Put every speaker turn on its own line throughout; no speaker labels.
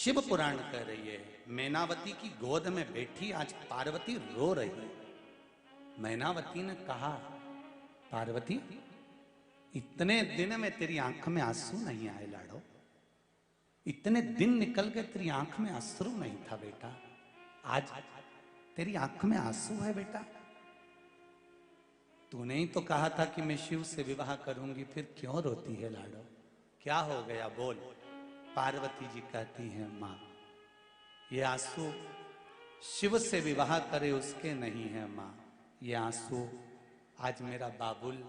शिव पुराण कह रही है, मैनावती की गोद में बैठी आज पार्वती रो रही है। मैनावती ने कहा, पार्वती इतने दिन में तेरी आंख में आंसू नहीं आए लाडो, इतने दिन निकल गए तेरी आंख में अश्रु नहीं था बेटा, आज तेरी आंख में आंसू है बेटा। तूने ही तो कहा था कि मैं शिव से विवाह करूंगी, फिर क्यों रोती है लाडो, क्या हो गया बोल। पार्वती जी कहती हैं, माँ ये आंसू शिव से विवाह करे उसके नहीं है माँ, ये आंसू आज मेरा बाबुल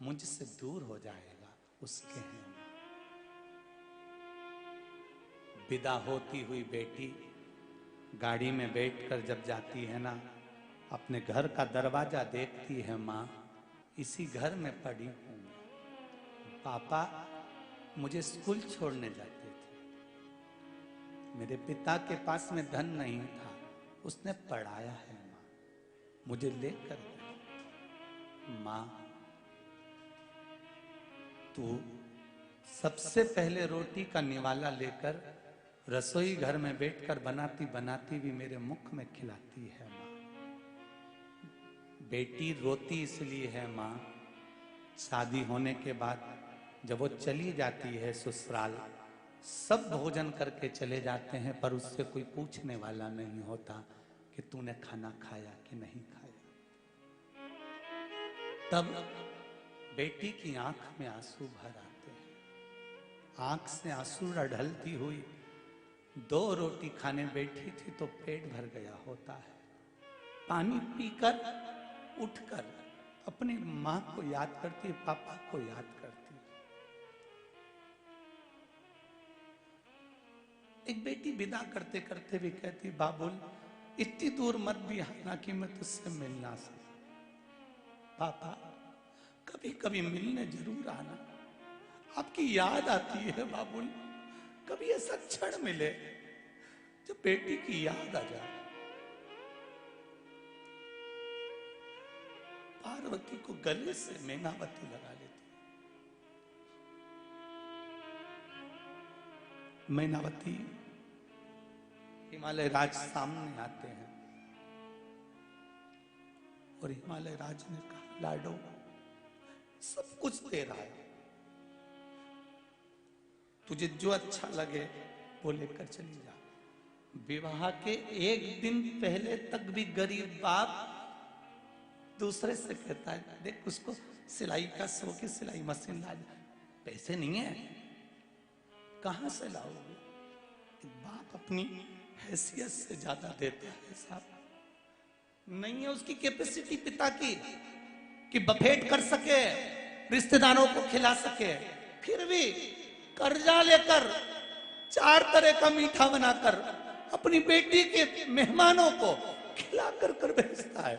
मुझसे दूर हो जाएगा उसके हैं। विदा होती हुई बेटी गाड़ी में बैठकर जब जाती है ना, अपने घर का दरवाजा देखती है, माँ इसी घर में पड़ी हूं, पापा मुझे स्कूल छोड़ने जाते थे, मेरे पिता के पास में धन नहीं था, उसने पढ़ाया है माँ, मुझे लेकर गए। माँ तू सबसे पहले रोटी का निवाला लेकर रसोई घर में बैठकर बनाती बनाती भी मेरे मुख में खिलाती है माँ। बेटी रोती इसलिए है माँ, शादी होने के बाद जब वो चली जाती है ससुराल, सब भोजन करके चले जाते हैं पर उससे कोई पूछने वाला नहीं होता कि तूने खाना खाया कि नहीं खाया। तब बेटी की आंख में आंसू भर आते हैं, आंख से आंसू ढलती हुई 2 रोटी खाने बैठी थी तो पेट भर गया होता है। पानी पीकर उठकर अपनी माँ को याद करती है, पापा को याद करती है। एक बेटी विदा करते करते भी कहती, बाबुल इतनी दूर मत भी आना कि मैं तुझसे मिल ना सकूं, पापा कभी कभी मिलने जरूर आना, आपकी याद आती है बाबुल, कभी ऐसा क्षण मिले जब बेटी की याद आ जाए। पार्वती को गले से मैनावती लगा लेती। मैनावती हिमालय राज सामने आते हैं और हिमालय राज ने कहा, लाडो सब कुछ तेरा है, तुझे जो अच्छा लगे वो लेकर चली जा। विवाह के 1 दिन पहले तक भी गरीब बाप दूसरे से कहता है, देख उसको सिलाई का शौक है, सिलाई मशीन ला, पैसे नहीं है कहां से लाओगे। बाप अपनी हैसियत से ज्यादा देता है साहब, नहीं है उसकी कैपेसिटी पिता की कि बफेट कर सके, रिश्तेदारों को खिला सके, फिर भी कर्जा लेकर 4 तरह का मीठा बनाकर अपनी बेटी के मेहमानों को खिला कर कर भेजता है।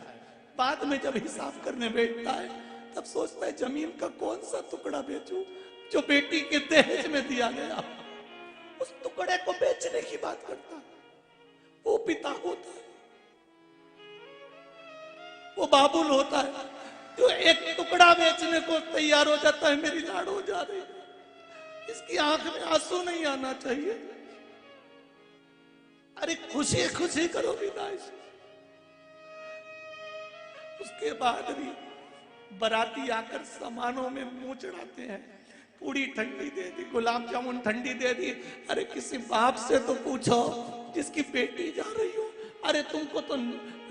बाद में जब हिसाब करने बैठता है तब सोचता है जमीन का कौन सा टुकड़ा बेचूं जो बेटी के दहेज में दिया गया, उस टुकड़े को बेचने की बात करता है। वो पिता होता है, वो बाबुल होता है जो एक टुकड़ा बेचने को तैयार हो जाता है। मेरी लाड़ हो जा रही, इसकी आंख में आंसू नहीं आना चाहिए। अरे खुशी खुशी करो विदाई। उसके बाद भी बराती आकर सामानों में मुंह चढ़ाते हैं, पूड़ी ठंडी दे दी, गुलाब जामुन ठंडी दे दी। अरे किसी बाप से तो पूछो जिसकी बेटी जा रही हो, अरे तुमको तो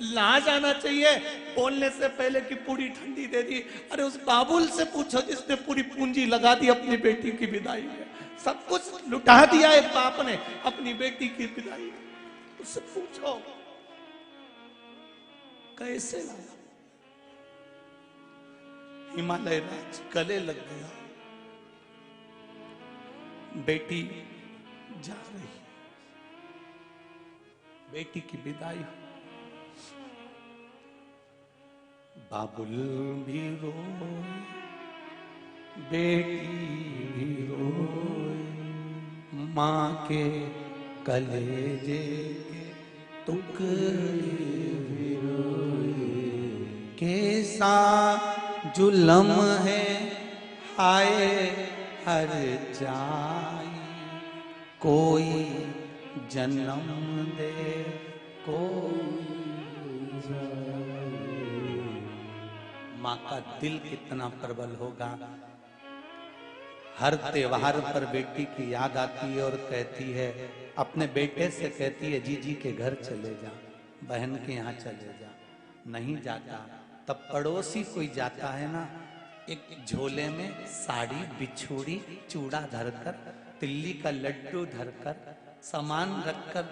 लाज आना चाहिए बोलने से पहले कि पूड़ी ठंडी दे दी। अरे उस बाबुल से पूछो जिसने पूरी पूंजी लगा दी अपनी बेटी की विदाई में, सब कुछ लुटा दिया एक बाप ने अपनी बेटी की विदाई में, उससे पूछो कैसे लाया। हिमालय राज गले लग गया, बेटी जा रही, बेटी की विदाई, बाबुल भी रोए, बेटी भी रोए, माँ के कलेजे के टुकड़े भी रोए, कैसा जुलम है हाय हर जाई, कोई जन्म दे को। माँ का दिल कितना प्रबल होगा। हर त्योहार पर बेटी की याद आती है और कहती है, अपने बेटे से कहती है जीजी के घर चले जा, बहन के यहाँ चले जा। नहीं जाता, तब पड़ोसी कोई जाता है ना, एक झोले में साड़ी बिछोड़ी चूड़ा धरकर, तिल्ली का लड्डू धरकर, सामान रखकर,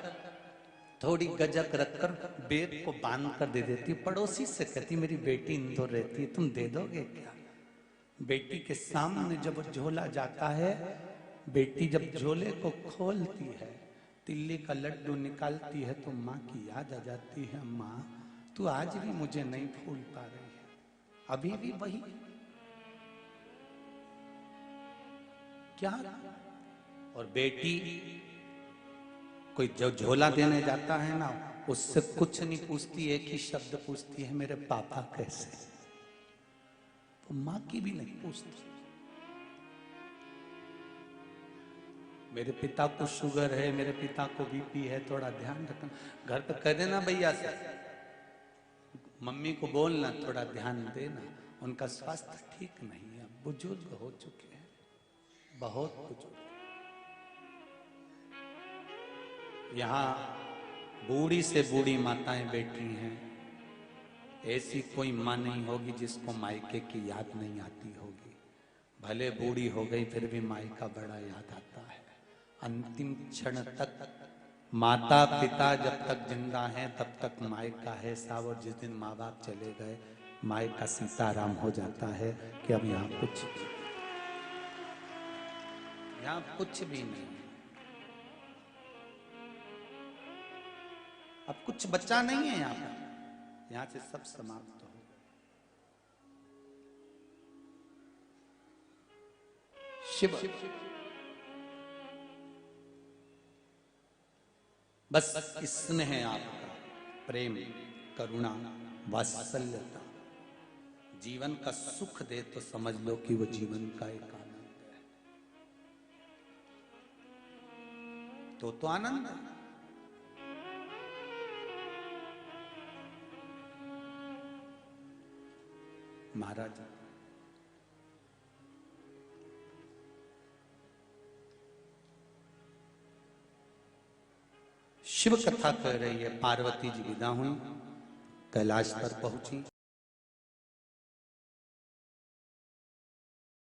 थोड़ी गजक रखकर बेग को बांध कर दे देती। पड़ोसी से कहती मेरी बेटी इंदौर रहती है, तुम दे दोगे क्या? बेटी के सामने जब झोला जाता है, बेटी जब झोले को खोलती है, तिल्ली का लड्डू निकालती है तो माँ की याद आ जाती है। माँ तू आज भी मुझे नहीं भूल पा रही है, अभी भी वही क्या। और बेटी कोई जो झोला देने जाता है ना, उससे कुछ नहीं पूछती, एक ही शब्द पूछती है, मेरे पापा कैसे। तो माँ की भी नहीं पूछती। मेरे पिता को शुगर है, मेरे पिता को बीपी है, थोड़ा ध्यान रखना। घर पे कह देना भैया से, मम्मी को बोलना थोड़ा ध्यान देना, उनका स्वास्थ्य ठीक नहीं है, बुजुर्ग हो चुके हैं, बहुत बुजुर्ग। यहाँ बूढ़ी से बूढ़ी माताएं बैठी हैं, ऐसी कोई माँ नहीं होगी जिसको मायके की याद नहीं आती होगी। भले बूढ़ी हो गई फिर भी मायका बड़ा याद आता है। अंतिम क्षण तक माता पिता जब तक जिंदा हैं तब तक मायका है साहब, और जिस दिन माँ बाप चले गए मायका सीताराम हो जाता है कि अब यहाँ कुछ भी नहीं, अब कुछ बच्चा नहीं है यहाँ पर, यहाँ से सब समाप्त हो। शिव बस स्नेह है आपका, प्रेम, करुणा, वात्सल्यता जीवन का सुख दे तो समझ लो कि वो जीवन का एक आनंद है। तो आनंद है। महाराज शिव कथा कह रही है। पार्वती जी विदा हुई, कैलाश पर पहुंची,